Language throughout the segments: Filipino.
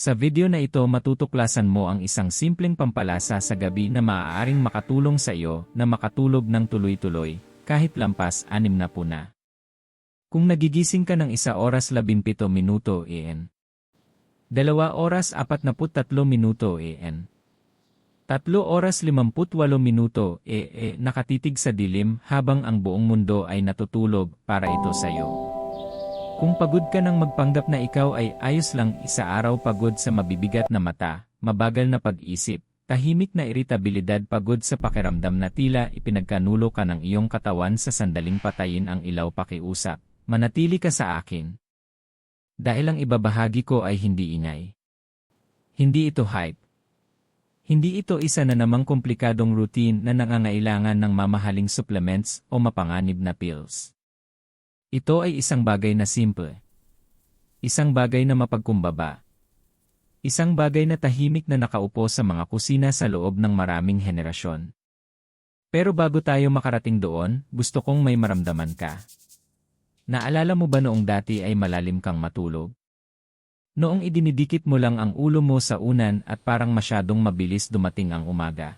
Sa video na ito matutuklasan mo ang isang simpleng pampalasa sa gabi na maaaring makatulong sa iyo na makatulog ng tuloy-tuloy, kahit lampas 6 na puna. Kung nagigising ka ng 1 oras 17 minuto AM, 2 oras 43 minuto AM, 3 oras 58 minuto nakatitig sa dilim habang ang buong mundo ay natutulog para ito sa iyo. Kung pagod ka nang magpanggap na ikaw ay ayos lang, isa araw pagod sa mabibigat na mata, mabagal na pag-isip, tahimik na iritabilidad, pagod sa pakiramdam na tila ipinagkanulo ka ng iyong katawan sa sandaling patayin ang ilaw, pakiusap, manatili ka sa akin. Dahil ang ibabahagi ko ay hindi ingay. Hindi ito hype. Hindi ito isa na namang komplikadong routine na nangangailangan ng mamahaling supplements o mapanganib na pills. Ito ay isang bagay na simple. Isang bagay na mapagkumbaba. Isang bagay na tahimik na nakaupo sa mga kusina sa loob ng maraming henerasyon. Pero bago tayo makarating doon, gusto kong may maramdaman ka. Naalala mo ba noong dati ay malalim kang matulog? Noong idinidikit mo lang ang ulo mo sa unan at parang masyadong mabilis dumating ang umaga.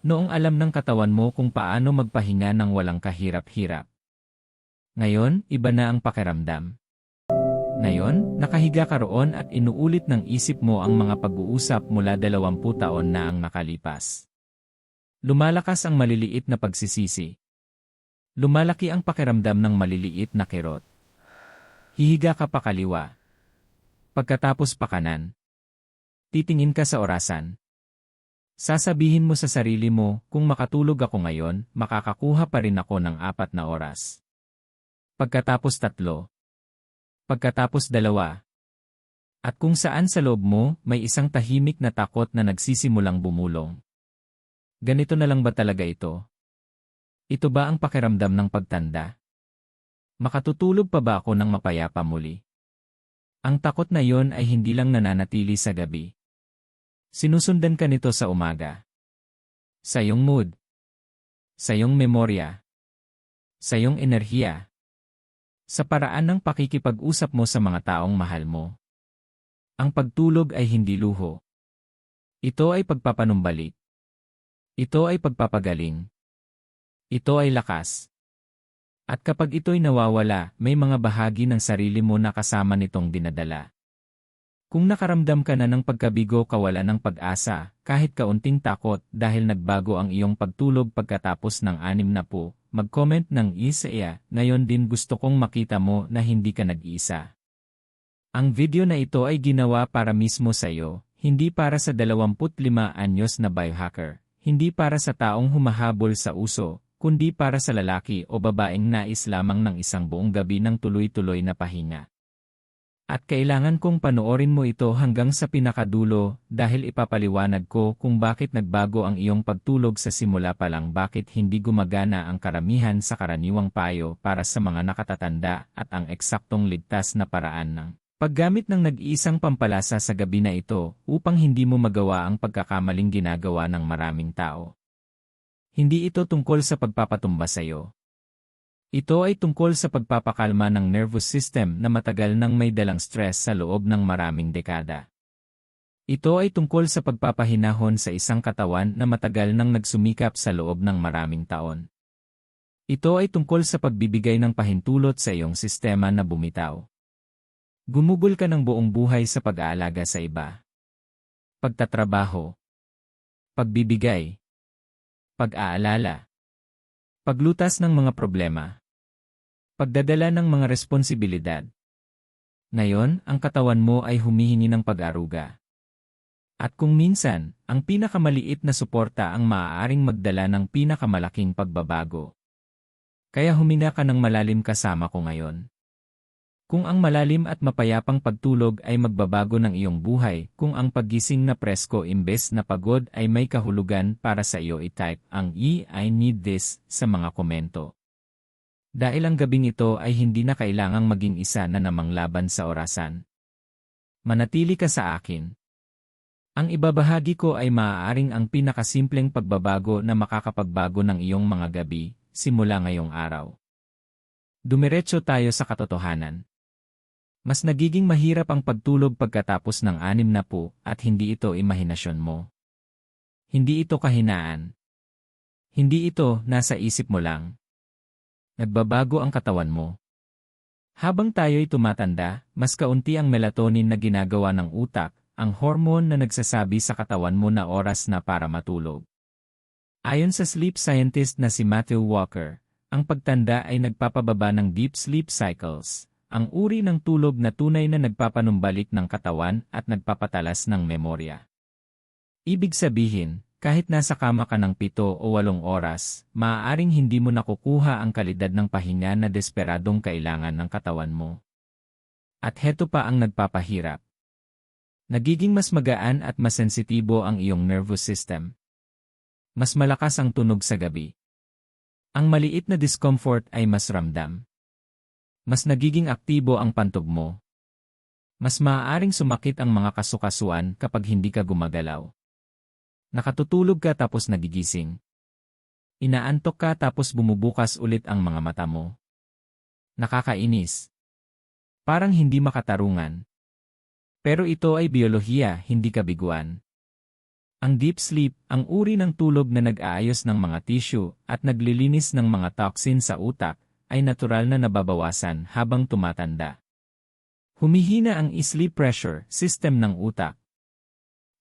Noong alam ng katawan mo kung paano magpahinga ng walang kahirap-hirap. Ngayon, iba na ang pakiramdam. Ngayon, nakahiga ka roon at inuulit ng isip mo ang mga pag-uusap mula 20 taon na ang nakalipas. Lumalakas ang maliliit na pagsisisi. Lumalaki ang pakiramdam ng maliliit na kirot. Hihiga ka pa kaliwa. Pagkatapos pa kanan. Titingin ka sa orasan. Sasabihin mo sa sarili mo, kung makatulog ako ngayon, makakakuha pa rin ako ng 4 na oras. Pagkatapos 3. Pagkatapos 2. At kung saan sa loob mo, may isang tahimik na takot na nagsisimulang bumulong. Ganito na lang ba talaga ito? Ito ba ang pakiramdam ng pagtanda? Makatutulog pa ba ako ng mapayapa muli? Ang takot na yon ay hindi lang nananatili sa gabi. Sinusundan ka nito sa umaga. Sa iyong mood. Sa iyong memorya. Sa iyong enerhiya. Sa paraan ng pakikipag-usap mo sa mga taong mahal mo. Ang pagtulog ay hindi luho. Ito ay pagpapanumbalik. Ito ay pagpapagaling. Ito ay lakas. At kapag ito'y nawawala, may mga bahagi ng sarili mo na kasama nitong dinadala. Kung nakaramdam ka na ng pagkabigo, kawalan ng pag-asa, kahit kaunting takot dahil nagbago ang iyong pagtulog pagkatapos ng 6 na po, mag-comment ng isa. Ngayon din gusto kong makita mo na hindi ka nag-iisa. Ang video na ito ay ginawa para mismo sa iyo, hindi para sa 25 anyos na biohacker, hindi para sa taong humahabol sa uso, kundi para sa lalaki o babaeng nais lamang ng isang buong gabi ng tuloy-tuloy na pahinga. At kailangan kong panoorin mo ito hanggang sa pinakadulo dahil ipapaliwanag ko kung bakit nagbago ang iyong pagtulog sa simula pa lang, bakit hindi gumagana ang karamihan sa karaniwang payo para sa mga nakatatanda at ang eksaktong ligtas na paraan ng paggamit ng nag-iisang pampalasa sa gabi na ito upang hindi mo magawa ang pagkakamaling ginagawa ng maraming tao. Hindi ito tungkol sa pagpapatumba sa iyo. Ito ay tungkol sa pagpapakalma ng nervous system na matagal nang may dalang stress sa loob ng maraming dekada. Ito ay tungkol sa pagpapahinahon sa isang katawan na matagal nang nagsumikap sa loob ng maraming taon. Ito ay tungkol sa pagbibigay ng pahintulot sa iyong sistema na bumitaw. Gumugol ka ng buong buhay sa pag-aalaga sa iba. Pagtatrabaho. Pagbibigay. Pag-aalala. Paglutas ng mga problema. Pagdadala ng mga responsibilidad. Ngayon, ang katawan mo ay humihingi ng pag-aruga. At kung minsan, ang pinakamaliit na suporta ang maaaring magdala ng pinakamalaking pagbabago. Kaya huminga ka ng malalim kasama ko ngayon. Kung ang malalim at mapayapang pagtulog ay magbabago ng iyong buhay, kung ang paggising na presko imbes na pagod ay may kahulugan para sa iyo, i-type ang I need this sa mga komento. Dahil ang gabing ito ay hindi na kailangang maging isa na namang laban sa orasan. Manatili ka sa akin. Ang ibabahagi ko ay maaaring ang pinakasimpleng pagbabago na makakapagbago ng iyong mga gabi, simula ngayong araw. Dumiretso tayo sa katotohanan. Mas nagiging mahirap ang pagtulog pagkatapos ng 60 at hindi ito imahinasyon mo. Hindi ito kahinaan. Hindi ito nasa isip mo lang. Nagbabago ang katawan mo. Habang tayo'y tumatanda, mas kaunti ang melatonin na ginagawa ng utak, ang hormone na nagsasabi sa katawan mo na oras na para matulog. Ayon sa sleep scientist na si Matthew Walker, ang pagtanda ay nagpapababa ng deep sleep cycles, ang uri ng tulog na tunay na nagpapanumbalik ng katawan at nagpapatalas ng memorya. Ibig sabihin, kahit nasa kama ka ng 7 o 8 oras, maaaring hindi mo nakukuha ang kalidad ng pahinga na desperadong kailangan ng katawan mo. At heto pa ang nagpapahirap. Nagiging mas magaan at mas sensitibo ang iyong nervous system. Mas malakas ang tunog sa gabi. Ang maliit na discomfort ay mas ramdam. Mas nagiging aktibo ang pantog mo. Mas maaaring sumakit ang mga kasukasuan kapag hindi ka gumagalaw. Nakatutulog ka tapos nagigising. Inaantok ka tapos bumubukas ulit ang mga mata mo. Nakakainis. Parang hindi makatarungan. Pero ito ay biyolohiya, hindi kabiguan. Ang deep sleep, ang uri ng tulog na nag-aayos ng mga tissue at naglilinis ng mga toxin sa utak, ay natural na nababawasan habang tumatanda. Humihina ang sleep pressure system ng utak.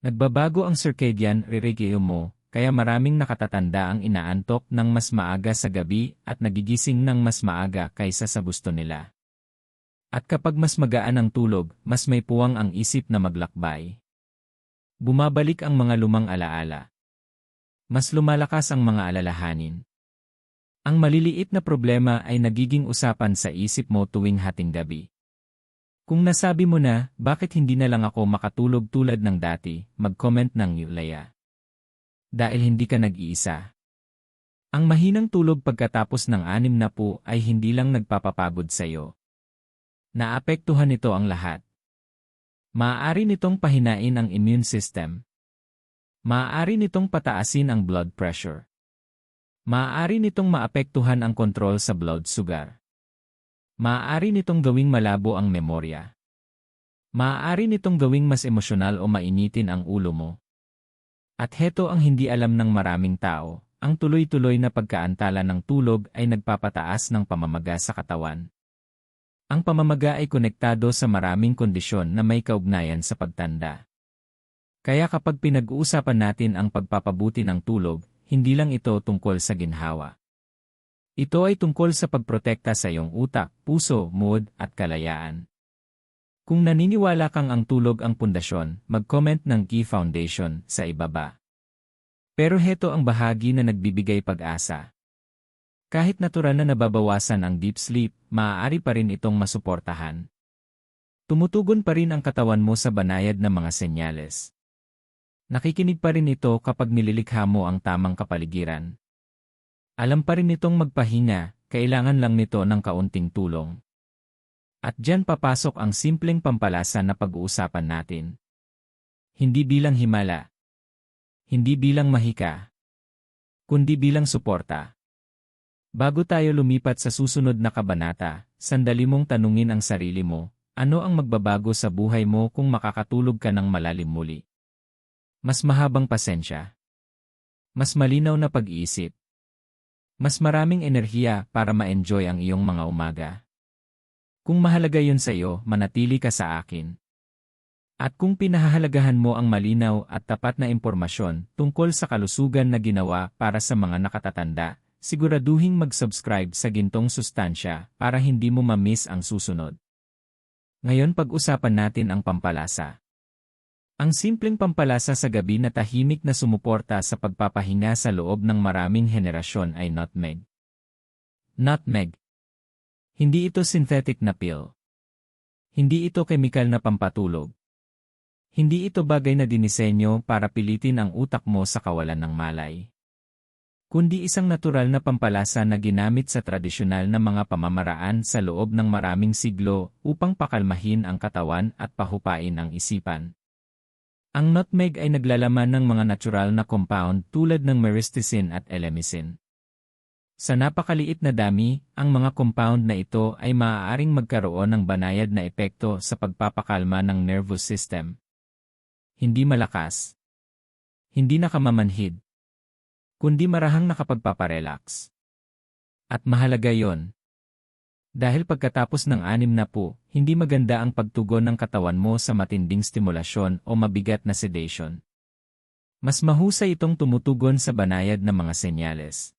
Nagbabago ang circadian rhythm mo, kaya maraming nakatatanda ang inaantok ng mas maaga sa gabi at nagigising ng mas maaga kaysa sa gusto nila. At kapag mas magaan ang tulog, mas may puwang ang isip na maglakbay. Bumabalik ang mga lumang alaala. Mas lumalakas ang mga alalahanin. Ang maliliit na problema ay nagiging usapan sa isip mo tuwing hating gabi. Kung nasabi mo na, bakit hindi na lang ako makatulog tulad ng dati, mag-comment ng Yulaya. Dahil hindi ka nag-iisa. Ang mahinang tulog pagkatapos ng 60 ay hindi lang nagpapapagod sa'yo. Naapektuhan nito ang lahat. Maaari nitong pahinain ang immune system. Maaari nitong pataasin ang blood pressure. Maaari nitong maapektuhan ang kontrol sa blood sugar. Maaari nitong gawing malabo ang memorya. Maaari nitong gawing mas emosyonal o mainitin ang ulo mo. At heto ang hindi alam ng maraming tao, ang tuloy-tuloy na pagkaantala ng tulog ay nagpapataas ng pamamaga sa katawan. Ang pamamaga ay konektado sa maraming kondisyon na may kaugnayan sa pagtanda. Kaya kapag pinag-uusapan natin ang pagpapabuti ng tulog, hindi lang ito tungkol sa ginhawa. Ito ay tungkol sa pagprotekta sa iyong utak, puso, mood, at kalayaan. Kung naniniwala kang ang tulog ang pundasyon, mag-comment ng Key Foundation sa ibaba. Pero heto ang bahagi na nagbibigay pag-asa. Kahit natural na nababawasan ang deep sleep, maaari pa rin itong masuportahan. Tumutugon pa rin ang katawan mo sa banayad na mga senyales. Nakikinig pa rin ito kapag nililikha mo ang tamang kapaligiran. Alam pa rin nitong magpahinga, kailangan lang nito ng kaunting tulong. At diyan papasok ang simpleng pampalasa na pag-uusapan natin. Hindi bilang himala. Hindi bilang mahika. Kundi bilang suporta. Bago tayo lumipat sa susunod na kabanata, sandali mong tanungin ang sarili mo, ano ang magbabago sa buhay mo kung makakatulog ka ng malalim muli? Mas mahabang pasensya. Mas malinaw na pag-iisip. Mas maraming enerhiya para ma-enjoy ang iyong mga umaga. Kung mahalaga yun sa iyo, manatili ka sa akin. At kung pinahahalagahan mo ang malinaw at tapat na impormasyon tungkol sa kalusugan na ginawa para sa mga nakatatanda, siguraduhing mag-subscribe sa Gintong Sustansya para hindi mo ma-miss ang susunod. Ngayon pag-usapan natin ang pampalasa. Ang simpleng pampalasa sa gabi na tahimik na sumuporta sa pagpapahinga sa loob ng maraming henerasyon ay nutmeg. Nutmeg. Hindi ito synthetic na pill. Hindi ito kemikal na pampatulog. Hindi ito bagay na dinisenyo para pilitin ang utak mo sa kawalan ng malay. Kundi isang natural na pampalasa na ginamit sa tradisyonal na mga pamamaraan sa loob ng maraming siglo upang pakalmahin ang katawan at pahupain ang isipan. Ang nutmeg ay naglalaman ng mga natural na compound tulad ng myristicin at elemicin. Sa napakaliit na dami, ang mga compound na ito ay maaaring magkaroon ng banayad na epekto sa pagpapakalma ng nervous system. Hindi malakas. Hindi nakamamanhid. Kundi marahang nakapagpaparelax. At mahalaga yon. Dahil pagkatapos ng 60, hindi maganda ang pagtugon ng katawan mo sa matinding stimulasyon o mabigat na sedation. Mas mahusay itong tumutugon sa banayad na mga senyales.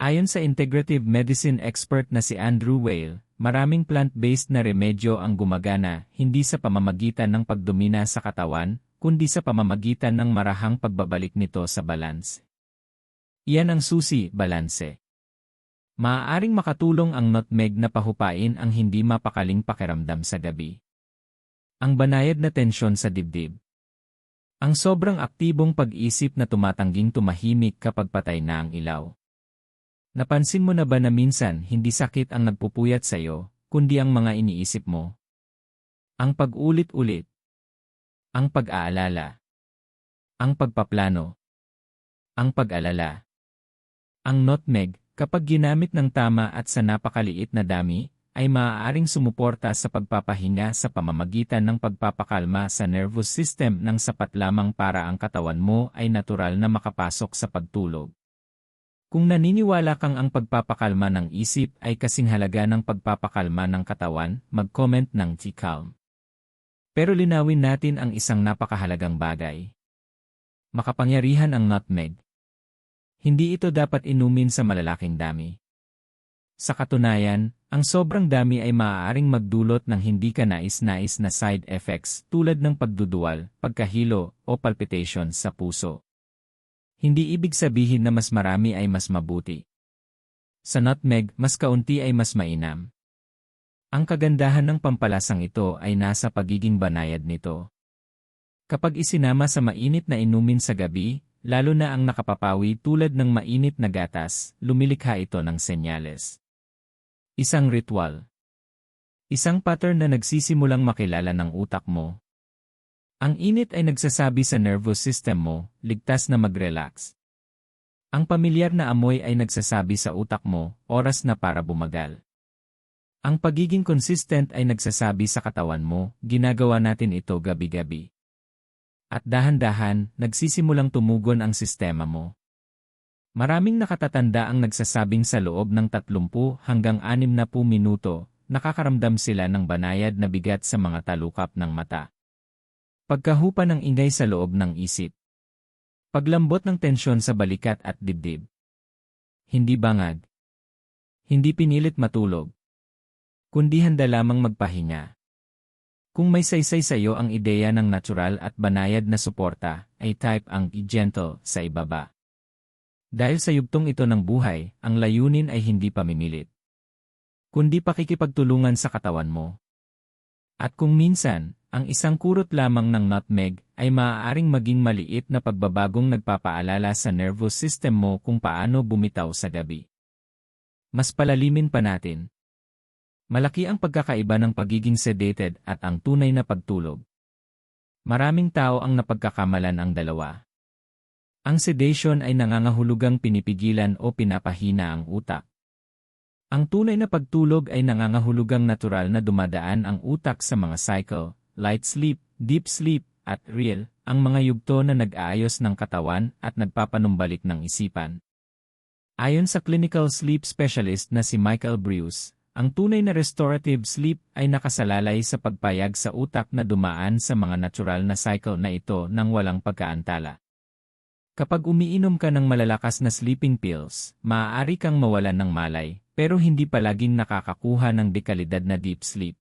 Ayon sa integrative medicine expert na si Andrew Weil, maraming plant-based na remedyo ang gumagana hindi sa pamamagitan ng pagdomina sa katawan, kundi sa pamamagitan ng marahang pagbabalik nito sa balanse. Iyan ang susi, balanse. Maaaring makatulong ang nutmeg na pahupain ang hindi mapakaling pakiramdam sa gabi. Ang banayad na tensyon sa dibdib. Ang sobrang aktibong pag-isip na tumatangging tumahimik kapag patay na ang ilaw. Napansin mo na ba na minsan hindi sakit ang nagpupuyat sa iyo, kundi ang mga iniisip mo? Ang pag-ulit-ulit. Ang pag-aalala. Ang pagpaplano. Ang pag-alala. Ang nutmeg, kapag ginamit ng tama at sa napakaliit na dami, ay maaaring sumuporta sa pagpapahinga sa pamamagitan ng pagpapakalma sa nervous system ng sapat lamang para ang katawan mo ay natural na makapasok sa pagtulog. Kung naniniwala kang ang pagpapakalma ng isip ay kasing halaga ng pagpapakalma ng katawan, mag-comment ng T-Calm. Pero linawin natin ang isang napakahalagang bagay. Makapangyarihan ang nutmeg. Hindi ito dapat inumin sa malalaking dami. Sa katunayan, ang sobrang dami ay maaaring magdulot ng hindi ka nais-nais na side effects tulad ng pagduduwal, pagkahilo, o palpitations sa puso. Hindi ibig sabihin na mas marami ay mas mabuti. Sa nutmeg, mas kaunti ay mas mainam. Ang kagandahan ng pampalasang ito ay nasa pagiging banayad nito. Kapag isinama sa mainit na inumin sa gabi, lalo na ang nakapapawi tulad ng mainit na gatas, lumilikha ito ng senyales. Isang ritual. Isang pattern na nagsisimulang makilala ng utak mo. Ang init ay nagsasabi sa nervous system mo, ligtas na mag-relax. Ang pamilyar na amoy ay nagsasabi sa utak mo, oras na para bumagal. Ang pagiging consistent ay nagsasabi sa katawan mo, ginagawa natin ito gabi-gabi. At dahan-dahan, nagsisimulang tumugon ang sistema mo. Maraming nakatatanda ang nagsasabing sa loob ng 30 hanggang 60 minuto, nakakaramdam sila ng banayad na bigat sa mga talukap ng mata. Pagkahupa ng ingay sa loob ng isip. Paglambot ng tensyon sa balikat at dibdib. Hindi bangag. Hindi pinilit matulog. Kundi handa lamang magpahinga. Kung may saysay sa iyo ang ideya ng natural at banayad na suporta, ay type ang gentle sa ibaba. Dahil sa yugtong ito ng buhay, ang layunin ay hindi pamimilit. Kundi pakikipagtulungan sa katawan mo. At kung minsan, ang isang kurot lamang ng nutmeg ay maaaring maging maliit na pagbabagong nagpapaalala sa nervous system mo kung paano bumitaw sa gabi. Mas palalimin pa natin. Malaki ang pagkakaiba ng pagiging sedated at ang tunay na pagtulog. Maraming tao ang napagkakamalan ang dalawa. Ang sedation ay nangangahulugang pinipigilan o pinapahina ang utak. Ang tunay na pagtulog ay nangangahulugang natural na dumadaan ang utak sa mga cycle, light sleep, deep sleep, at REM, ang mga yugto na nag-aayos ng katawan at nagpapanumbalik ng isipan. Ayon sa clinical sleep specialist na si Michael Breus, ang tunay na restorative sleep ay nakasalalay sa pagpayag sa utak na dumaan sa mga natural na cycle na ito nang walang pagkaantala. Kapag umiinom ka ng malalakas na sleeping pills, maaari kang mawalan ng malay, pero hindi palaging nakakakuha ng dekalidad na deep sleep.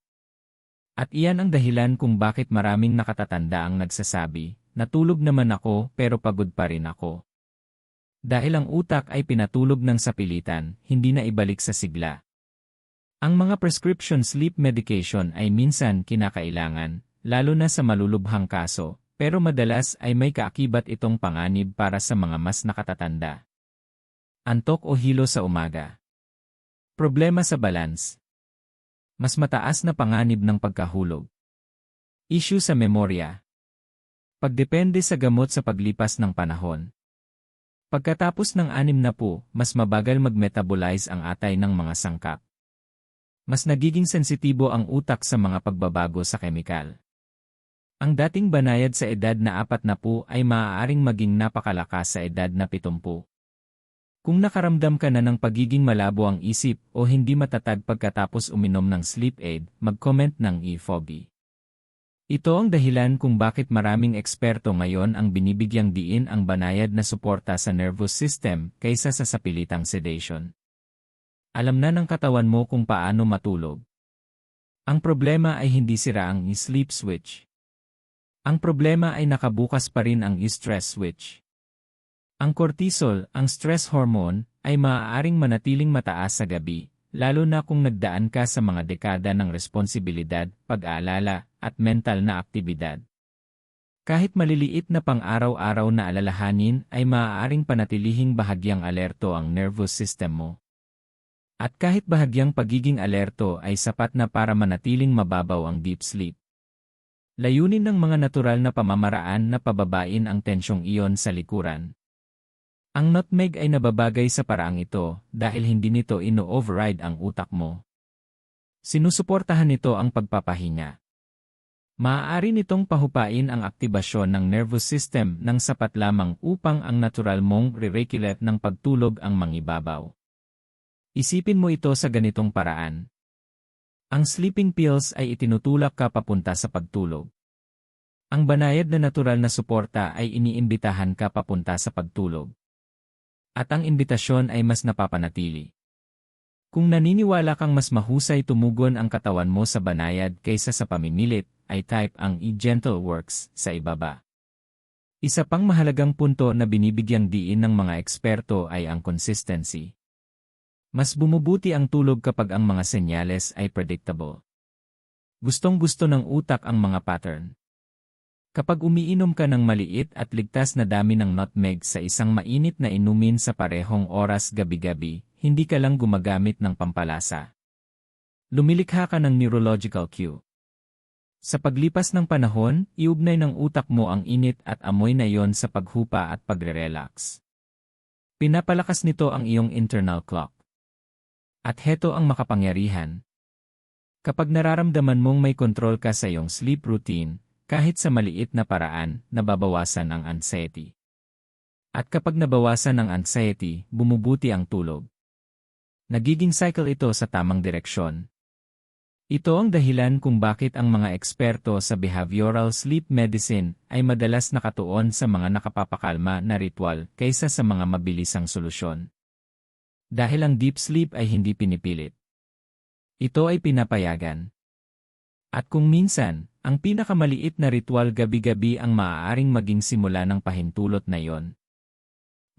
At iyan ang dahilan kung bakit maraming nakatatanda ang nagsasabi, natulog naman ako pero pagod pa rin ako. Dahil ang utak ay pinatulog ng sapilitan, hindi na ibalik sa sigla. Ang mga prescription sleep medication ay minsan kinakailangan, lalo na sa malulubhang kaso, pero madalas ay may kaakibat itong panganib para sa mga mas nakatatanda. Antok o hilo sa umaga. Problema sa balance. Mas mataas na panganib ng pagkahulog. Issue sa memorya. Pagdepende sa gamot sa paglipas ng panahon. Pagkatapos ng 60, mas mabagal mag-metabolize ang atay ng mga sangkap. Mas nagiging sensitibo ang utak sa mga pagbabago sa kemikal. Ang dating banayad sa edad na 40 ay maaaring maging napakalakas sa edad na 70. Kung nakaramdam ka na ng pagiging malabo ang isip o hindi matatag pagkatapos uminom ng sleep aid, mag-comment ng e-phobia. Ito ang dahilan kung bakit maraming eksperto ngayon ang binibigyang diin ang banayad na suporta sa nervous system kaysa sa sapilitang sedation. Alam na ng katawan mo kung paano matulog. Ang problema ay hindi sira ang sleep switch. Ang problema ay nakabukas pa rin ang stress switch. Ang cortisol, ang stress hormone, ay maaaring manatiling mataas sa gabi, lalo na kung nagdaan ka sa mga dekada ng responsibilidad, pag-aalala, at mental na aktibidad. Kahit maliliit na pang-araw-araw na alalahanin ay maaaring panatilihing bahagyang alerto ang nervous system mo. At kahit bahagyang pagiging alerto ay sapat na para manatiling mababaw ang deep sleep. Layunin ng mga natural na pamamaraan na pababain ang tensyong iyon sa likuran. Ang nutmeg ay nababagay sa paraang ito dahil hindi nito ino-override ang utak mo. Sinusuportahan nito ang pagpapahinga. Maaari nitong pahupain ang aktibasyon ng nervous system ng sapat lamang upang ang natural mong re-regulate ng pagtulog ang mangibabaw. Isipin mo ito sa ganitong paraan. Ang sleeping pills ay itinutulak ka papunta sa pagtulog. Ang banayad na natural na suporta ay iniimbitahan ka papunta sa pagtulog. At ang imbitasyon ay mas napapanatili. Kung naniniwala kang mas mahusay tumugon ang katawan mo sa banayad kaysa sa pamimilit, ay type ang e-gentle works sa ibaba. Isa pang mahalagang punto na binibigyang diin ng mga eksperto ay ang consistency. Mas bumubuti ang tulog kapag ang mga senyales ay predictable. Gustong-gusto ng utak ang mga pattern. Kapag umiinom ka ng maliit at ligtas na dami ng nutmeg sa isang mainit na inumin sa parehong oras gabi-gabi, hindi ka lang gumagamit ng pampalasa. Lumilikha ka ng neurological cue. Sa paglipas ng panahon, iugnay ng utak mo ang init at amoy na iyon sa paghupa at pagre-relax. Pinapalakas nito ang iyong internal clock. At heto ang makapangyarihan. Kapag nararamdaman mong may kontrol ka sa iyong sleep routine, kahit sa maliit na paraan, nababawasan ang anxiety. At kapag nabawasan ang anxiety, bumubuti ang tulog. Nagiging cycle ito sa tamang direksyon. Ito ang dahilan kung bakit ang mga eksperto sa behavioral sleep medicine ay madalas nakatuon sa mga nakapapakalma na ritual kaysa sa mga mabilisang solusyon. Dahil ang deep sleep ay hindi pinipilit. Ito ay pinapayagan. At kung minsan, ang pinakamaliit na ritual gabi-gabi ang maaaring maging simula ng pahintulot na iyon.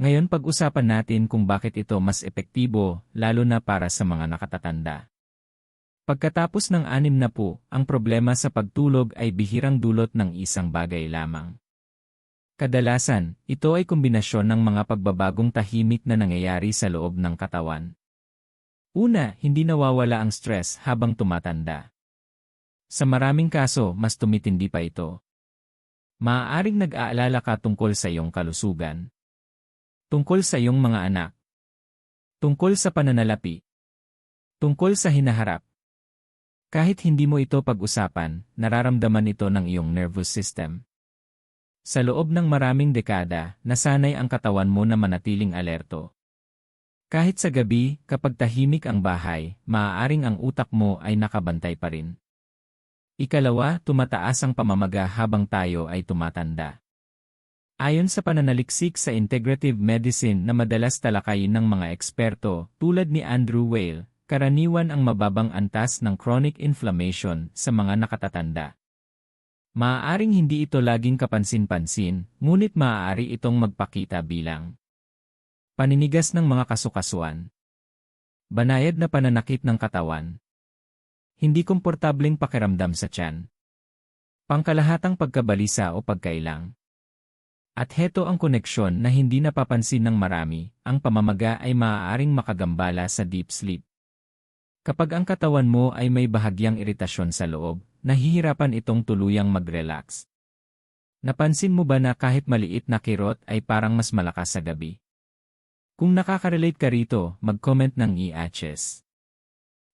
Ngayon pag-usapan natin kung bakit ito mas epektibo, lalo na para sa mga nakatatanda. Pagkatapos ng 60, ang problema sa pagtulog ay bihirang dulot ng isang bagay lamang. Kadalasan, ito ay kombinasyon ng mga pagbabagong tahimik na nangyayari sa loob ng katawan. Una, hindi nawawala ang stress habang tumatanda. Sa maraming kaso, mas tumitindi pa ito. Maaaring nag-aalala ka tungkol sa iyong kalusugan. Tungkol sa iyong mga anak. Tungkol sa pananalapi. Tungkol sa hinaharap. Kahit hindi mo ito pag-usapan, nararamdaman ito ng iyong nervous system. Sa loob ng maraming dekada, nasanay ang katawan mo na manatiling alerto. Kahit sa gabi, kapag tahimik ang bahay, maaaring ang utak mo ay nakabantay pa rin. Ikalawa, tumataas ang pamamaga habang tayo ay tumatanda. Ayon sa pananaliksik sa integrative medicine na madalas talakayin ng mga eksperto, tulad ni Andrew Weil, karaniwan ang mababang antas ng chronic inflammation sa mga nakatatanda. Maaaring hindi ito laging kapansin-pansin, ngunit maaari itong magpakita bilang paninigas ng mga kasukasuan, banayad na pananakit ng katawan, hindi komportableng pakiramdam sa tiyan, pangkalahatang pagkabalisa o pagkailang. At heto ang koneksyon na hindi napapansin ng marami, ang pamamaga ay maaaring makagambala sa deep sleep. Kapag ang katawan mo ay may bahagyang iritasyon sa loob, nahihirapan itong tuluyang mag-relax. Napansin mo ba na kahit maliit na kirot ay parang mas malakas sa gabi? Kung nakaka-relate ka rito, mag-comment ng i-atches.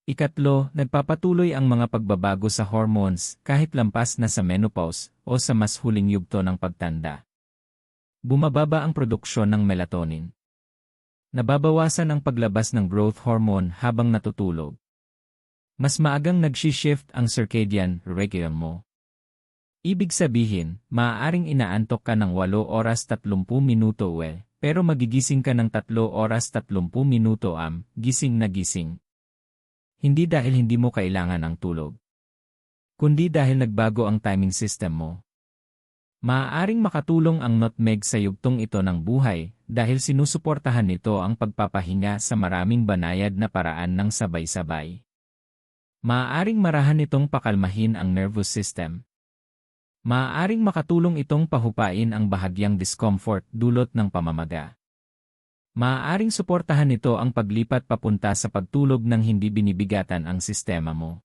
Ikatlo, nagpapatuloy ang mga pagbabago sa hormones kahit lampas na sa menopause o sa mas huling yugto ng pagtanda. Bumababa ang produksyon ng melatonin. Nababawasan ang paglabas ng growth hormone habang natutulog. Mas maagang nag-shift ang circadian rhythm mo. Ibig sabihin, maaaring inaantok ka ng 8 oras 30 minuto pero magigising ka ng 3 oras 30 minuto gising na gising. Hindi dahil hindi mo kailangan ang tulog, kundi dahil nagbago ang timing system mo. Maaaring makatulong ang nutmeg sa yugtong ito ng buhay dahil sinusuportahan nito ang pagpapahinga sa maraming banayad na paraan ng sabay-sabay. Maaaring marahan itong pakalmahin ang nervous system. Maaaring makatulong itong pahupain ang bahagyang discomfort dulot ng pamamaga. Maaaring suportahan nito ang paglipat papunta sa pagtulog nang hindi binibigatan ang sistema mo.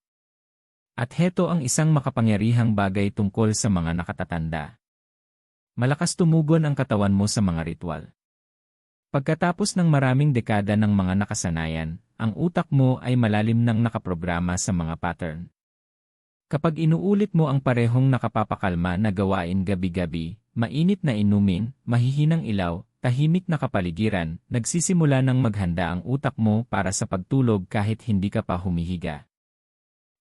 At heto ang isang makapangyarihang bagay tungkol sa mga nakatatanda. Malakas tumugon ang katawan mo sa mga ritual. Pagkatapos ng maraming dekada ng mga nakasanayan, ang utak mo ay malalim nang nakaprograma sa mga pattern. Kapag inuulit mo ang parehong nakapapakalma na gawain gabi-gabi, mainit na inumin, mahihinang ilaw, tahimik na kapaligiran, nagsisimula ng maghanda ang utak mo para sa pagtulog kahit hindi ka pa humihiga.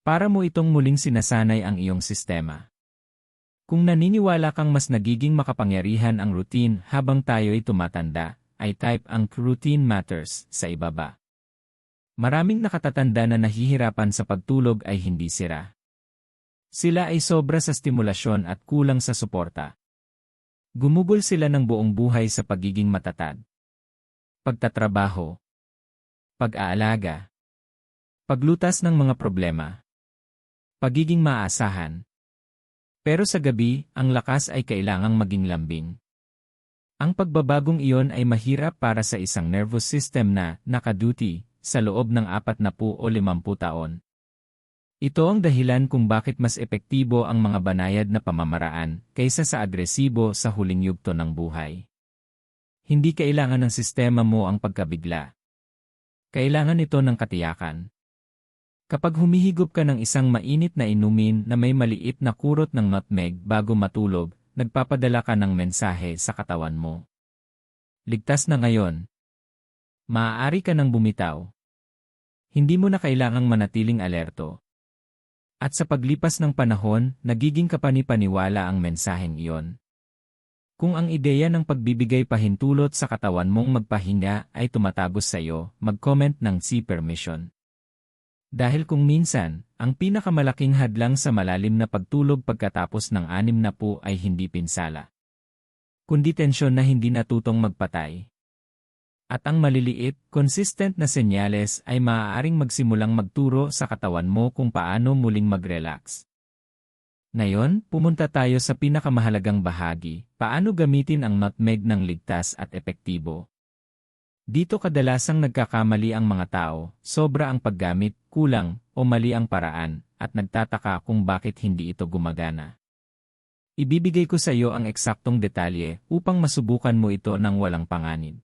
Para mo itong muling sinasanay ang iyong sistema. Kung naniniwala kang mas nagiging makapangyarihan ang routine habang tayo'y tumatanda, ay type ang routine matters sa ibaba. Maraming nakatatanda na nahihirapan sa pagtulog ay hindi sira. Sila ay sobra sa stimulasyon at kulang sa suporta. Gumugol sila ng buong buhay sa pagiging matatag. Pagtatrabaho. Pag-aalaga. Paglutas ng mga problema. Pagiging maasahan. Pero sa gabi, ang lakas ay kailangang maging lambing. Ang pagbabagong iyon ay mahirap para sa isang nervous system na nakaduty sa loob ng 40 o 50 taon. Ito ang dahilan kung bakit mas epektibo ang mga banayad na pamamaraan kaysa sa agresibo sa huling yugto ng buhay. Hindi kailangan ng sistema mo ang pagkabigla. Kailangan ito ng katiyakan. Kapag humihigop ka ng isang mainit na inumin na may maliit na kurot ng nutmeg bago matulog, nagpapadala ka ng mensahe sa katawan mo. Ligtas na ngayon. Maaari ka nang bumitaw. Hindi mo na kailangang manatiling alerto. At sa paglipas ng panahon, nagiging kapani-paniwala ang mensaheng iyon. Kung ang ideya ng pagbibigay pahintulot sa katawan mong magpahinga ay tumatagos sa iyo, mag-comment ng "C permission". Dahil kung minsan, ang pinakamalaking hadlang sa malalim na pagtulog pagkatapos ng 60 ay hindi pinsala, kundi tensyon na hindi natutong magpatay. At ang maliliit, consistent na senyales ay maaaring magsimulang magturo sa katawan mo kung paano muling mag-relax. Ngayon, pumunta tayo sa pinakamahalagang bahagi, paano gamitin ang nutmeg ng ligtas at epektibo. Dito kadalasang nagkakamali ang mga tao, sobra ang paggamit, kulang, o mali ang paraan, at nagtataka kung bakit hindi ito gumagana. Ibibigay ko sa iyo ang eksaktong detalye upang masubukan mo ito ng walang panganib.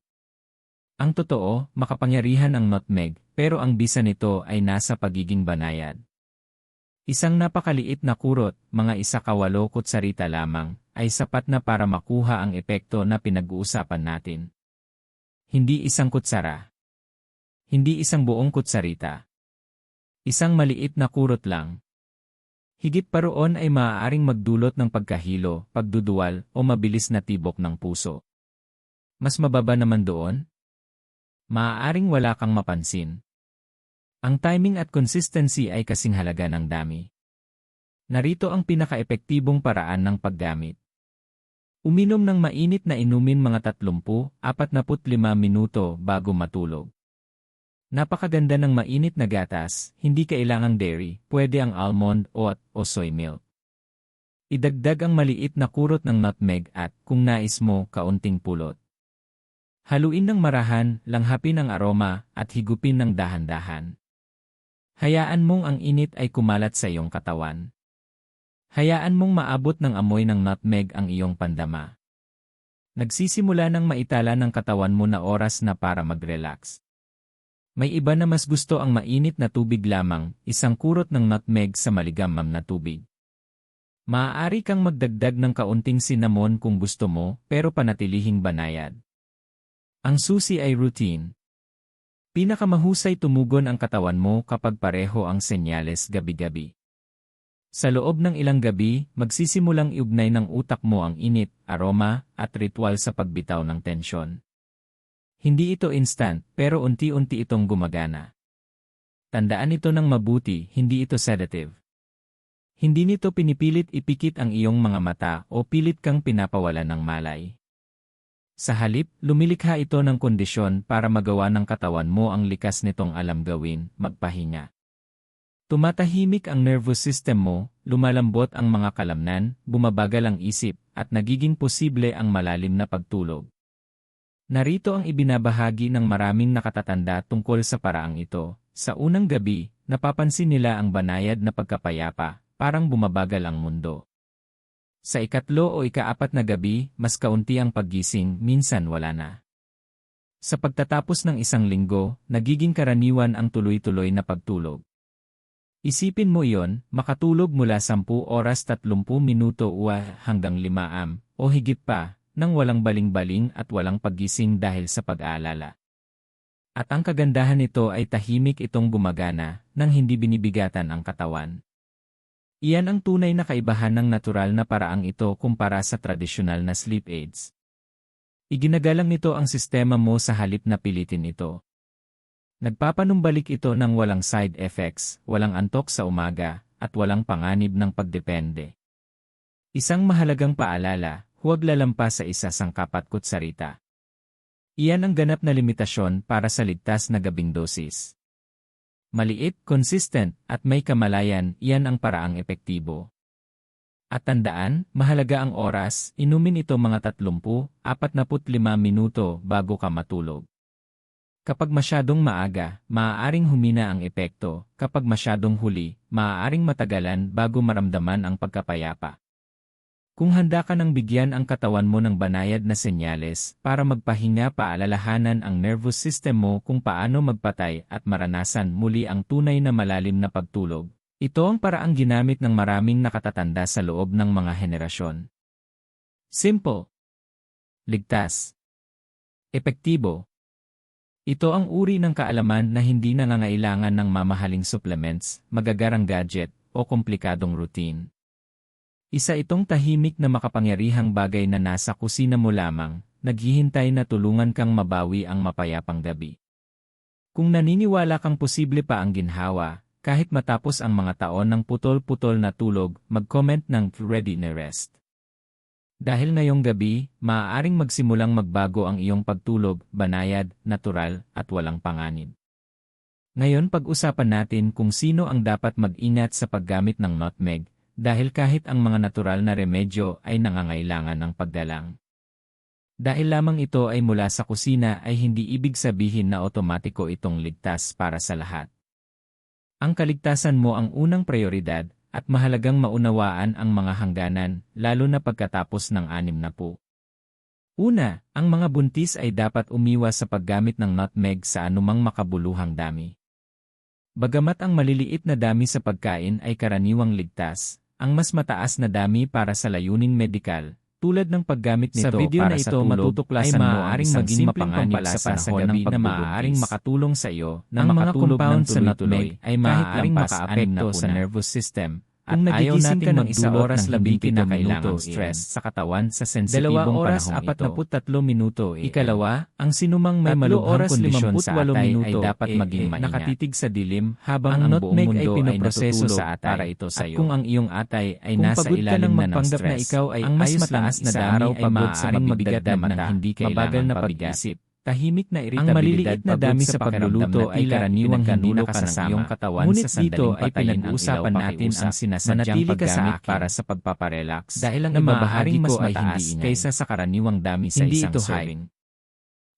Ang totoo, makapangyarihan ang nutmeg, pero ang bisa nito ay nasa pagiging banayad. Isang napakaliit na kurot, mga 1/8 kutsarita lamang, ay sapat na para makuha ang epekto na pinag-uusapan natin. Hindi isang kutsara. Hindi isang buong kutsarita. Isang maliit na kurot lang. Higit pa roon ay maaaring magdulot ng pagkahilo, pagduduwal, o mabilis na tibok ng puso. Mas mababa naman doon? Maaaring wala kang mapansin. Ang timing at consistency ay kasing halaga ng dami. Narito ang pinaka-epektibong paraan ng paggamit. Uminom ng mainit na inumin mga 30-45 minuto bago matulog. Napakaganda ng mainit na gatas, hindi kailangang dairy, pwede ang almond, oat, o soy milk. Idagdag ang maliit na kurot ng nutmeg at, kung nais mo, kaunting pulot. Haluin ng marahan, langhapin ang aroma, at higupin ng dahan-dahan. Hayaan mong ang init ay kumalat sa iyong katawan. Hayaan mong maabot ng amoy ng nutmeg ang iyong pandama. Nagsisimula ng maitala ng katawan mo na oras na para mag-relax. May iba na mas gusto ang mainit na tubig lamang, isang kurot ng nutmeg sa maligamgam na tubig. Maaari kang magdagdag ng kaunting cinnamon kung gusto mo, pero panatilihing banayad. Ang susi ay routine. Pinakamahusay tumugon ang katawan mo kapag pareho ang senyales gabi-gabi. Sa loob ng ilang gabi, magsisimulang iugnay ng utak mo ang init, aroma, at ritual sa pagbitaw ng tensyon. Hindi ito instant, pero unti-unti itong gumagana. Tandaan ito ng mabuti, hindi ito sedative. Hindi nito pinipilit ipikit ang iyong mga mata o pilit kang pinapawalan ng malay. Sa halip, lumilikha ito ng kondisyon para magawa ng katawan mo ang likas nitong alam gawin, magpahinga. Tumatahimik ang nervous system mo, lumalambot ang mga kalamnan, bumabagal ang isip, at nagiging posible ang malalim na pagtulog. Narito ang ibinabahagi ng maraming nakatatanda tungkol sa paraang ito. Sa unang gabi, napapansin nila ang banayad na pagkapayapa, parang bumabagal ang mundo. Sa ikatlo o ikaapat na gabi, mas kaunti ang paggising, minsan wala na. Sa pagtatapos ng isang linggo, nagiging karaniwan ang tuloy-tuloy na pagtulog. Isipin mo iyon, makatulog mula 10 oras 30 minuto hanggang 5 o higit pa, nang walang baling-baling at walang paggising dahil sa pag-aalala. At ang kagandahan nito ay tahimik itong gumagana, nang hindi binibigatan ang katawan. Iyan ang tunay na kaibahan ng natural na paraang ito kumpara sa tradisyonal na sleep aids. Iginagalang nito ang sistema mo sa halip na pilitin ito. Nagpapanumbalik ito ng walang side effects, walang antok sa umaga, at walang panganib ng pagdepende. Isang mahalagang paalala, huwag lalampas sa isa sangkap at kutsarita. Iyan ang ganap na limitasyon para sa ligtas na gabing dosis. Maliit, consistent, at may kamalayan, iyan ang paraang epektibo. At tandaan, mahalaga ang oras, inumin ito mga 30-45 minuto bago ka matulog. Kapag masyadong maaga, maaaring humina ang epekto, kapag masyadong huli, maaaring matagalan bago maramdaman ang pagkapayapa. Kung handa ka nang bigyan ang katawan mo ng banayad na senyales para magpahinga, paalalahanan ang nervous system mo kung paano magpatay at maranasan muli ang tunay na malalim na pagtulog. Ito ang paraang ginamit ng maraming nakatatanda sa loob ng mga henerasyon. Simple. Ligtas. Epektibo. Ito ang uri ng kaalaman na hindi nangangailangan ng mamahaling supplements, magagarang gadget, o komplikadong routine. Isa itong tahimik na makapangyarihang bagay na nasa kusina mo lamang, naghihintay na tulungan kang mabawi ang mapayapang gabi. Kung naniniwala kang posible pa ang ginhawa, kahit matapos ang mga taon ng putol-putol na tulog, mag-comment ng "Ready na rest." Dahil ngayong gabi, maaaring magsimulang magbago ang iyong pagtulog, banayad, natural, at walang panganib. Ngayon pag-usapan natin kung sino ang dapat mag-ingat sa paggamit ng nutmeg, dahil kahit ang mga natural na remedyo ay nangangailangan ng pagdalang. Dahil lamang ito ay mula sa kusina ay hindi ibig sabihin na otomatiko itong ligtas para sa lahat. Ang kaligtasan mo ang unang prioridad, at mahalagang maunawaan ang mga hangganan, lalo na pagkatapos ng 60. Una, ang mga buntis ay dapat umiwas sa paggamit ng nutmeg sa anumang makabuluhang dami. Bagamat ang maliliit na dami sa pagkain ay karaniwang ligtas, ang mas mataas na dami para sa layuning medikal, tulad ng paggamit nito Sa video para na sa ito, tulog, maatutuklasan ay mo ang maaaring isang maging simpleng mapanganib pampalasa sa panahon ng ng pagbubuntis. na maaaring makatulong sa iyo na Ang mga makatulog ng compound sa tuloy-tuloy nutmeg ay kahit maaaring lampas makaapekto anim na sa puna. nervous system. Kung At ayaw nagigising nating ka ng magdulot isa oras ng labing hindi pito kinakailangang minuto, stress iyan. sa katawan sa 2 sensitibong oras panahong ito. 43 minuto. Ikalawa, ang sinumang may 3 malubhang oras kondisyon 58 sa atay ay minuto, dapat maging maingat. nakatitig sa dilim habang Ang ang buong nutmeg ay mundo ay pinoproseso natutulog sa atay. para ito sa At iyo. kung Kung ang iyong atay ay Kung nasa pagod ka ilalim nang na ng magpanggap na stress, ikaw ay ang mas ayos mataas lang na isa dami araw ay pagod sa maaaring mabibigdad magdagdag na mata, ng hindi mabagal kailangang na pabigat. pag-isip, Tahimik na Ang iritabilidad maliliit na pagod dami sa sa pakiramdam pagluluto na ay tila karaniwang hindi pinagkanulo ka ng nakasasama. iyong katawan Ngunit sa dito sandaling ay patayin ang pinag-uusapan ilaw natin ang pakiusap. sinasadyang Manatili ka sa paggamit akin para ko. sa pagpaparelax Dahil ang na ibabahagi maaaring mas ko ay mataas hindi ingay. kaysa sa karaniwang dami sa Hindi isang ito high. serving.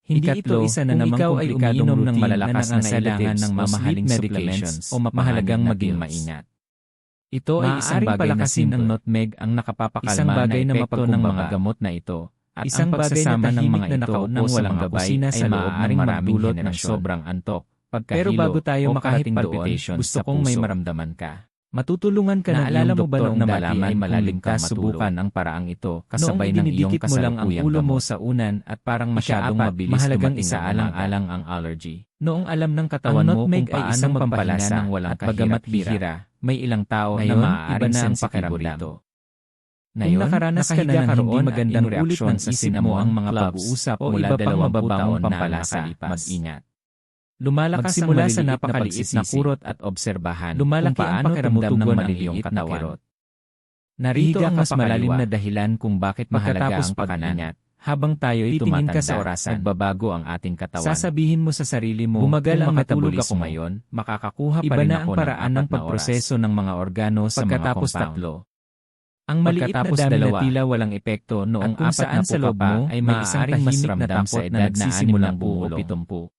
Hindi ito Ikatlo, isa na kung namang ikaw ay komplikadong umiinom ng routine malalakas na nangangailangan sedatives ng o mamahaling sleep supplements medications, o mahalagang maging pills. maingat. Ito ay isang Maaaring bagay na palakasin simple. ng nutmeg ang nakapapakalma Isang bagay na epekto ng mga mapagkumbaba. gamot na ito, At isang pagsasama ng mga ito ng walang gabay ay maaaring magdulot ng sobrang antok, pagkahilo, pero bago tayo makarating doon, gusto kong may maramdaman ka. Matutulungan ka ng iyong doktor na malaman malalim kang subukan ang paraang ito kasabay ng iyong kasalukuyang ulo mo sa unan at parang masyadong mabilis mahalagang isaalang-alang ang allergy. Noong alam ng katawan mo kung paano magpampalasa ng walang bagamat bihira, may ilang tao na maaaring sensitibo rito. Kung nakaranas ka na ng hindi magandang reaksyon sa isip mo ang mga pag-uusap mula 20 taon na nakalipas, mag-ingat. Lumalakas magsimula sa napakaliit na kurot at obserbahan lumalaki ang pakiramdam ng maliliit na kirot. Narito ang mas malalim na dahilan kung bakit mahalaga ang pag-ingat. Habang tayo'y tumatanda, sa orasan, nagbabago ang ating katawan. Sasabihin mo sa sarili mo, bumagal ang metabolismo ko ngayon, makakakuha pa rin ako ng paraan ng pagproseso ng mga organo sa mga compound. Ang maliit na dami na tila walang epekto noong kung saan sa loob mo ay may isang tahimik na takot na nagsisimulang buo 70.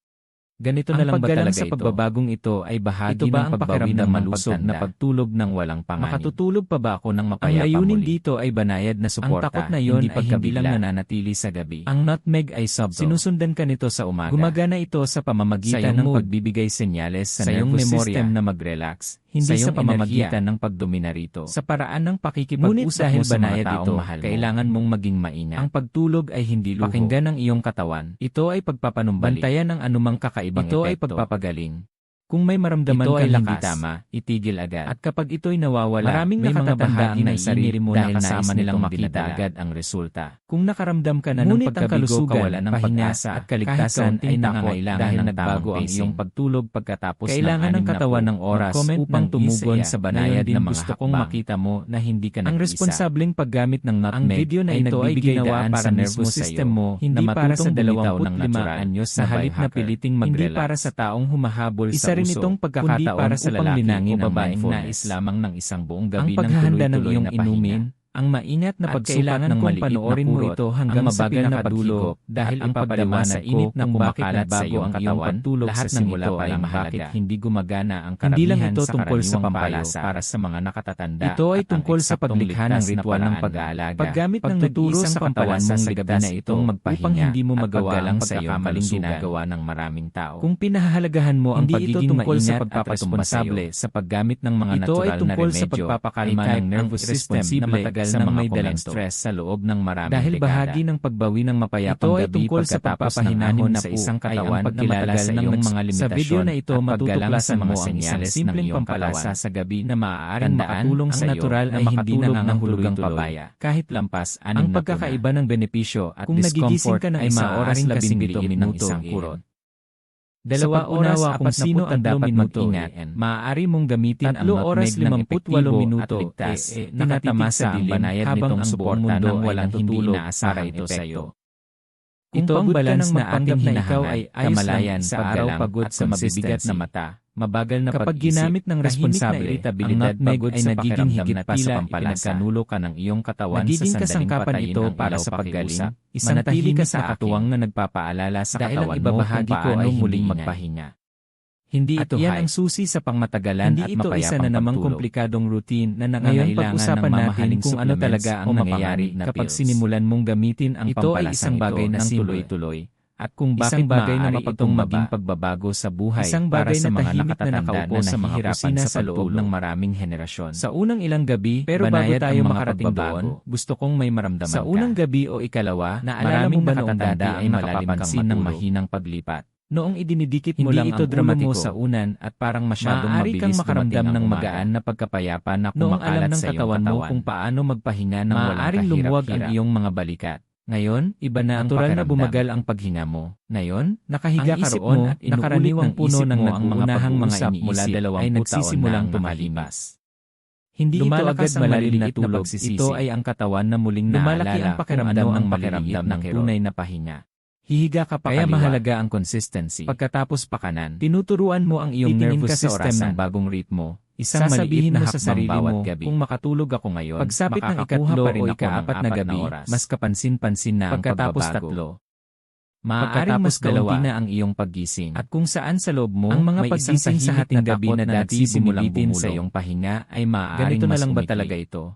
Ganito na lang ba talaga sa pagbabagong ito ay bahagi ng pagbawi ng malusog na pagtulog ng walang panganib. Makatutulog pa ba ako ng mapayapa muli? Ang layunin dito ay banayad na suporta, ang takot na yon ay hindi lang nananatili sa gabi. Ang nutmeg ay subtle. Sinusundan ka nito sa umaga. Gumagana ito sa pamamagitan ng pagbibigay senyales sa nervous system na mag-relax, hindi sa pamamagitan ng pagdomina rito. Sa paraan ng pakikipag-usap mo sa mga taong mahal mo, kailangan mong maging maingat. Ang pagtulog ay hindi luho. Pakinggan ang iyong katawan. Ito ay pagpapanumbalik. Bantayan ang anumang kakaibang epekto. Ito ay pagpapagaling. Kung may maramdaman kang hindi tama, itigil agad. At kapag ito'y nawawala, maraming may mga bahagi ng sarili mo dahil nais nilang makita agad ang resulta. Kung nakaramdam ka na ng pagkabigo, kawalan ng pag-asa at kaligtasan ay nangangailangan ng nagbago ang iyong pagtulog pagkatapos kailangan ng katawan ng oras upang tumugon sa banayad na mga gusto kong makita mo na hindi ka nag-isa. Ang responsableng paggamit ng nutmeg ang video na ito ay nagbibigay sa nervous system mo hindi para sa 25 anyos na halip na piliting mag-relax. Hindi para sa taong humahabol sa itong pagkakataon para sa lalaki o babaeng nais lamang ng isang buong gabi ng paghahanda ng iyong inumin, ang maingat na pagsukat ng maliit na kurot, ito hanggang sa pinakadulo dahil ang pagdama sa init na kumakalat sa iyong katawan, lahat ng ito ay mahalaga. Hindi gumagana ang karamihan. Hindi lang ito tungkol sa pampalasa para sa mga nakatatanda. Ito ay tungkol sa paglikha ng ritual ng pag-aalaga. Paggamit ng tuturo sa katawan mong ligtas na itong magpahinga upang hindi mo magawa ang pagkakamaling ginagawa ng maraming tao. Kung pinahahalagahan mo ang pagiging maingat at responsable sa paggamit ng mga natural na remedyo, sa pagpapakalma ng nervous system na matagal sa may dalang stress sa loob ng maraming dahil bahagi ng pagbawi ng mapayapang gabi pagkatapos ng ahon sa isang katawan na matagal ng mga limitasyon. Sa video na ito matutuklasan mo ang isang simpleng pampalasa sa gabi na maaaring makatulong sa iyo natural na hindi nangangahulugang pabaya. Kahit lampas, ang pagkakaiba ng benepisyo at discomfort ay maaaring 17 minuto ng isang kurot. 2 oras kung sino ang dapat mag-ingat. Maaari mong gamitin ang nutmeg ng epektibo at ligtas. Nakatamasa ang banayad nitong suporta ng walang hindi inaasara ito sa iyo. Ito ang balance na ating hinahangad, kamalayan sa araw pagod sa mabibigat na mata, mabagal na kapag ginamit ng responsable, irritabilidad pagod ay nagiging higit pa sa pampalasa. Pinagkanulo ka ng iyong katawan sa sandaling patayin ito para sa paggaling, manatili ka sa katuwang na nagpapaalala sa katawan mo kung paano muling magpahinga. Hindi ito yan ang susi sa pangmatagalan at mapayapang pagtulog. Hindi ito isa na namang komplikadong routine na nangangailangan ng mamahaling kung ano talaga ang nangyayari kapag sinimulan mong gamitin ang pampalasang bagay na tuloy-tuloy. At kung bakit bagay na mapagtong maging pagbabago sa buhay para sa mga nakatatanda na nahihirapan sa loob ng maraming henerasyon. Sa unang ilang gabi, pero bago tayo makarating doon, gusto kong may maramdaman ka. Sa unang gabi o ikalawa, maraming nakatatanda ay makakapansin ng mahinang paglipat. Noong idinidikit mo lang ang ulo mo sa unan at parang masyadong mabilis kang makaramdam ng magaan na pagkapayapa na kumakalat sa iyong katawan mo kung paano magpahinga ng walang kahirap-hirap ang iyong mga balikat. Ngayon, iba na ang natural na bumagal ang paghinga mo. Ngayon, nakahiga ka roon at nakaraniwang puno ng nag-uunahang mga iniisip ay nagsisimulang tumalipas. Hindi ito agad maliliit na pagsisisi. Ito ay ang katawan na muling naalala kung ano ang pakiramdam ng tunay na pahinga. Hihiga ka pa kaya mahalaga ang consistency. Pagkatapos pakanan, tinuturuan mo ang iyong nervous system ng bagong ritmo. Isang maliit na hakbang sa sarili mo gabi. Kung makatulog ako ngayon, pagsapit ng ikatlo o ika-4 na gabi, mas kapansin-pansin na ang pagbabago. Maaaring mas kaunti na ang iyong paggising. At kung saan sa loob mo, ang mga paggising sa hating gabi na dati bumilitin sa iyong pahinga ay maaaring ganito na lang ba talaga ito?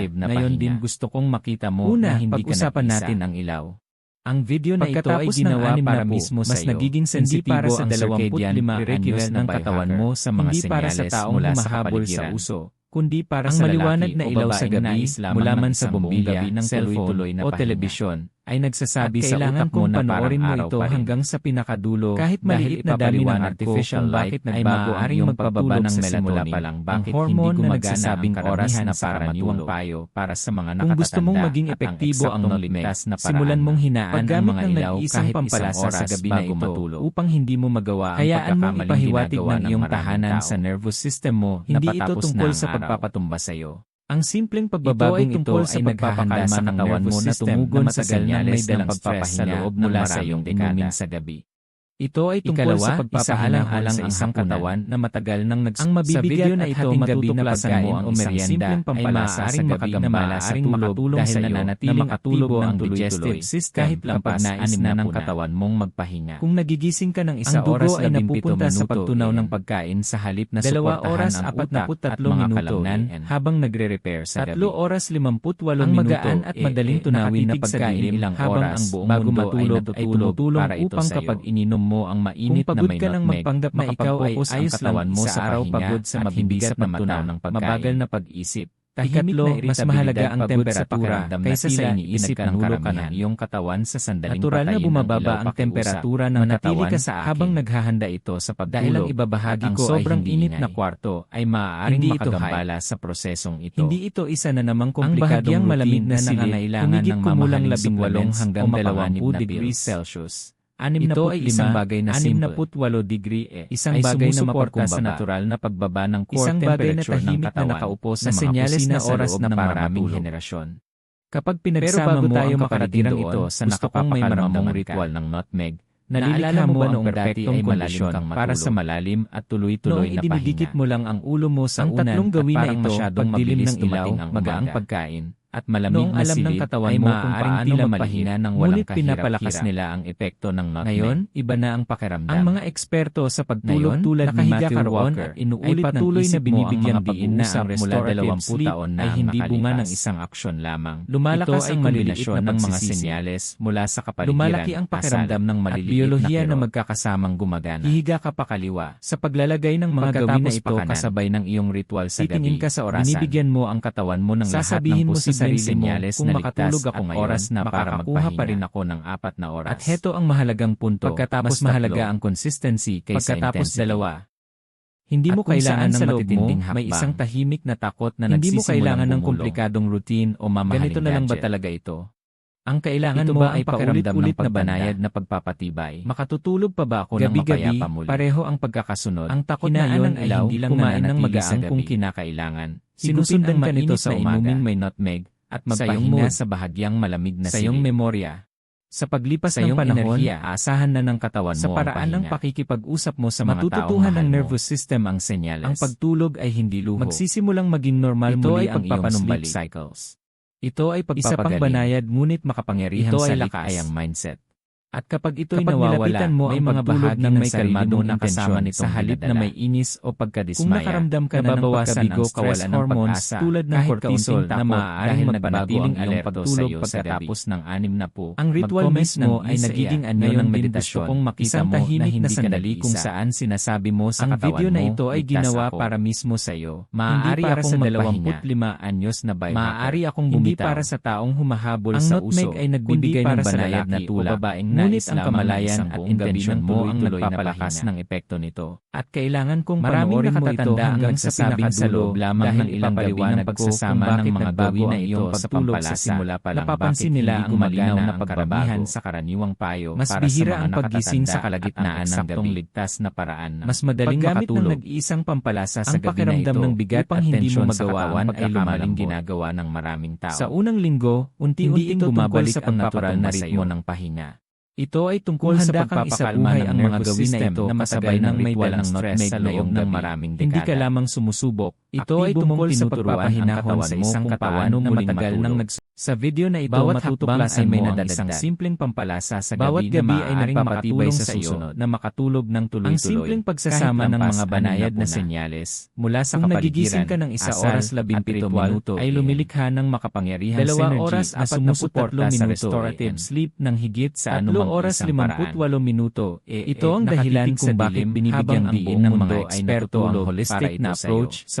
meditative na Ngayon pahinga. din gusto kong makita mo Una, na hindi ka pag-usapan nag-isa. natin ang ilaw. Ang video na ito ay Pagkatapos ng ginawa 6 para na po, mismo sa mas iyo. nagiging Hindi sensitibo para sa ang 25 circadian regular ng katawan mo sa mga hindi para sa senyales taong mula sa humahabol sa kapaligiran. uso, kundi para Ang sa maliwanag lalaki na o ilaw sa babaeng gabi, nais lamang mula ng man sa isang buong bombilya, gabi ng cellphone, tuloy-tuloy na o pahinga, telebisyon, ay nagsasabi At sa utak mo na panoorin mo ito hanggang sa pinakadulo kahit maliit na dami ng artificial light ay maaaring magpababa ng melatonin pa lang bakit hindi gumagana ang oras na karaniwang payo para sa mga nakatatanda. Kung gusto mong maging epektibo ang nutmeg, simulan mong hinaan ang mga ilaw kahit isang oras sa gabi na ito upang hindi mo magawa ang pagkakamaling ipahiwatig ng iyong tahanan sa nervous system mo. Hindi ito tungkol sa pagpapatumba sa iyo. Ang simpleng pagbabagong ito ay nagpapakalma ng katawan mo na tumugon sa senyales ng pagpapahinga sa loob mula sa iyong inumin sa gabi. Ito ay tungkol sa pagpapaalang-alang sa isang katawan na matagal nang ang mabibigyan na ito matutuklasan mo ang merienda ay maaaring makatambala sa tulog dahil nananatiling aktibo ang digestive system kahit kapag nais na ng katawan mong magpahinga. Kung nagigising ka ng isa oras ay napupunta sa pagtunaw ng pagkain sa halip na suportahan ang utak at mga kalaunan habang nagre-repair sa gabi. 3 oras 58 minuto ang magaan at madaling tunawin na pagkain ilang oras bago matulog ay tumutulong upang kapag ininom mo ang mainit na may nutmeg, na ikaw ay ayos lang mo sa araw pagod sa mabibigat na mata, mabagal na pag-isip. Ikatlo, mas mahalaga ang temperatura kaysa sa iniisip ng karamihan. Iyong katawan sa sandaling natural na bumababa ang temperatura ng katawan habang naghahanda ito sa pagtulog. Dahil ang ibabahagi ko sobrang init na kwarto ay maaaring makagambala sa prosesong ito. Hindi ito isa na namang komplikadong malamig na nangangailangan ng mamahaling 18 hanggang 20 degrees Celsius. Ito ay isang bagay na simple. 68 degree isang bagay na maporta sa natural na pagbaba ng core temperature ng katawan na nakaupo sa mga kusina sa loob ng maraming henerasyon. Kapag pinagsama mo ang kapaligiran ito sa nakapapakalma mong ritual ng nutmeg, nalilika mo ang perpektong kondisyon para sa malalim at tuloy-tuloy na pahinga. Noong idinidikit mo lang ang ulo mo sa unan at parang masyadong mabilis dumating ang magaang pagkain, at malamig na silid ay maaaring tila magpahinga ng walang kahirap-hirap. Pinapalakas nila ang epekto ng nutmeg. Ngayon, iba na ang pakiramdam. Ang mga eksperto sa pagtulog tulad ni Matthew Walker ay patuloy na binibigyang diin na ang restorative sleep ay hindi bunga ng isang aksyon lamang. Lumalakas ang kombinasyon ng mga senyales mula sa kapaligiran, lumalaki ang pakiramdam ng maliliit na kirot na magkakasamang gumagana. Hihiga ka pa kaliwa. Sa paglalagay ng mga gawin na ito kasabay ng iyong ritual sa gabi, titingin ka sa orasan. Binibigyan mo ang katawan mo ng lahat ng posibleng senyales na matulog ako ngayon, oras na para magpahinga pa rin ako ng 4 na oras. At heto ang mahalagang punto, pagkatapos mahalaga ang consistency kaysa intensity. Hindi mo kailangan ng matitinding hakbang. May isang tahimik na takot na nagsisimula. Hindi mo kailangan ng komplikadong routine o mamahaling gadget. Ganito na lang ba talaga ito? Ang kailangan mo ay paulit-ulit na banayad na pagpapatibay. Makatutulog pa ba ako ng mapayapa muli? Pareho ang pagkakasunod. Ang takot na yon ay hindi lang kumain ng magaang kung kinakailangan. Sinusundan ka nito sa inuming may nutmeg at magpahinga sa bahagyang malamig na silid. Sa iyong memorya. Sa paglipas ng panahon, aasahan na ng katawan mo sa paraan ng pakikipag-usap mo sa mga matututuhan ng nervous system ang senyales. Ang pagtulog ay hindi luho. Magsisimulang maging normal muli ang iyong sleep cycles. Ito ay pagpapagaling. Isa pang banayad ngunit makapangyarihang salita ay ang mindset. At kapag ito'y nawawala, may mga bahagi ng may kalmadong intensyon sa halip na may inis o pagkadismaya. Kung nakaramdam ka na ng pagkabigo, kawalan ng pag-asa tulad ng cortisol na maaaring magpanatiling alerto sa iyo pagkatapos ng 60. Ang ritual mismo ay nagiging anyo ng meditasyon. Kung makita mo na hindi sandali kung saan sinasabi mo sa katawan mo, ang video na ito ay ginawa para mismo sa iyo. Maaari akong magpahinga. 25 anyos na biohacker. Maaari akong bumitaw. Hindi para sa taong humahabol sa uso. Ang nutmeg ay nagbibigay ng banayad na tulak. Ngunit ang kamalayan at intensyon mo ang nagpapalakas ng epekto nito. At kailangan kong panoorin mo ito hanggang sa pinakadulo lamang ng ilang paliwanag ko kung bakit mga gawin na ito sa pampalasa. Napapansin nila ang malinaw na pagbabago sa karaniwang payo. Mas bihira ang paggising sa kalagitnaan ng gabi. Ligtas na paraan. Mas madaling makatulog. Ng nag-iisang pampalasa sa gabi na ito ng bigat at tensyon sa katawan ay lumaling ginagawa ng maraming tao. Sa unang linggo, unti-unting bumabalik ang natural na ritmo ng pahinga. Ito ay tungkol sa pagpapakalma ng mga gawin na ito na masabay ng ritual ng nutmeg sa loob ng maraming dekada. Hindi ka lamang sumusubok. Ito ay tungkol sa pagpapahinahon sa isang katawan na matagal nang sa video na ito matutuklasan mo ang isang simpleng pampalasa sa gabi na maaaring makatulong sa iyo na makatulog ng tuloy-tuloy. Ang simpleng pagsasama ng mga banayad na senyales mula sa kapaligiran. Kung nagigising ka ng 1 oras 17 minuto ay lumilikha ng makapangyarihang synergy na sumusuporta sa restorative sleep ng higit sa anumang 3 oras 58 minuto. Ito ang dahilan kung bakit binibigyang diin ng mga eksperto ang holistic na approach sa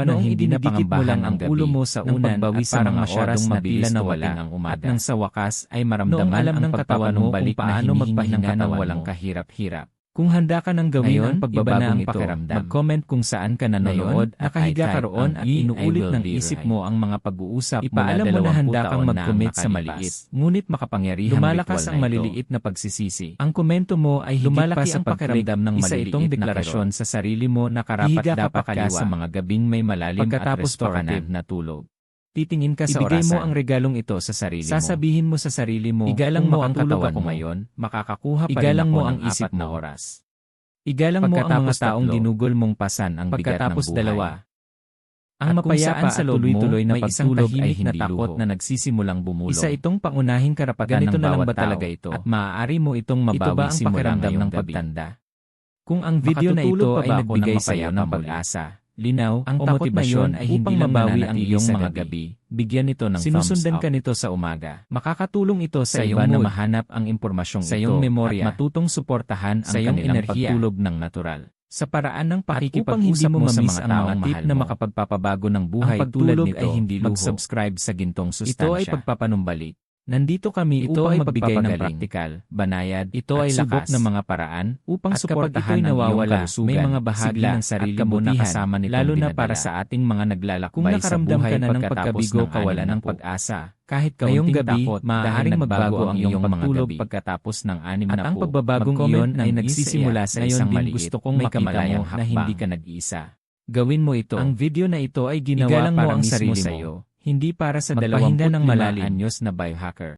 halimbawa ng Noong hindi na idinidikit mo lang ang gabi, ulo mo sa ng unan pagbawi at sa parang mga masyadong oras na mabilis tila na nawala dumating ang at umaga. nang sa wakas ay Noong maramdaman alam ang ng katawan mo pagpapanumbalik kung na paano hinihingi ng magpahinga ng katawan walang mo. kahirap-hirap. Kung handa ka nang gawin Ngayon, ang pagbabagong iba na ang ito, pakiramdam. mag-comment kung saan ka nanonood, nakahiga ka roon at inuulit ng isip mo ang mga pag-uusap Ipaalam mula mo na 20 handa kang taon na mag-commit ang sa nakalipas. maliit, Ngunit makapangyarihang lumalakas ritual ang na maliliit na pagsisisi. Ang komento mo ay higit Lumalaki pa sa ang pag-click. pakiramdam ng Isa maliliit itong na deklarasyon kirot. sa sarili mo na karapat-dapat ka kaliwa. sa mga gabing may malalim Pagkatapos at restorative talkative na tulog. Titingin ka sa Ibigay orasan. mo ang regalong ito sa sarili mo. Sasabihin mo sa sarili mo, Igalang kung mo ang makatulog katawan ako mo. ngayon, makakakuha pa Igalang rin ako mo ang ng isip 4 na mo. oras. Igalang mo ang mga Pagkatapos taong tatlo. ginugol mong pasan ang bigat ng Pagkatapos buhay. dalawa. Ang At kung mapayapaan saan sa loob mo tuloy-tuloy na may isang pagtulog ay tahimik na hindi takot luho. na nagsisimulang bumulong. Isa itong pangunahing karapatan Ganito ng na lang bawat ba talaga tao ito? at maaari mo itong mabawi Ito ba ang simula pakiramdam ngayong ng gabi. pagtanda? Kung ang video na ito Makatutulog pa ay ba ako nagbigay ng sa iyo masaya ng pa muli? pag-asa, linaw, Ang o takot na motibasyon yun ay upang hindi lang mabawi mananatili ang sa iyong mga mga gabi, bigyan ito ng Sinusundan thumbs up. ka nito sa umaga. Makakatulong ito sa Sa iyo iyong na mood, mahanap ang impormasyong sa ito iyong memorya, at matutong suportahan sa ang iyong kanilang enerhiya, pagtulog ng natural. Sa paraan ng upang pakikipag-usap hindi mo mo sa ma-miss mga ang taong mga tip mahal na mo, makapagpapabago ng ang buhay tulad pagtulog nito, ay hindi luho. mag-subscribe sa Gintong Sustansya. Ito ay pagpapanumbalik. Nandito kami Ito upang ay magbigay ng pagpapagaling, praktikal, banayad, ito at ay subok lakas. na mga paraan upang At kapag suportahan ito'y ang iyong nawawala, kalusugan, may mga bahagi sigla, ng sarili at mo na kabutihan, kasama nitong lalo na dinadala. para sa ating mga naglalakbay Kung sa nakaramdam buhay ka na ng pagkatapos pagkabigo, ng kawalan ng 60. pag-asa, Kahit ngayong kaunting gabi, takot, maaaring magbago ang iyong mga pagtulog gabi. pagkatapos ng 6 At na ang po. pagbabagong Mag-comment iyon ng ay nagsisimula sa ngayon isang din maliit. gusto kong May makita kamalayang mo na hakbang. hindi ka nag-iisa. Gawin mo ito. Ang video na ito ay ginawa Igalang mo para ang mismo sarili sa mo. iyo. Hindi para sa Magpahinga 25 ng malalim. anyos na biohacker.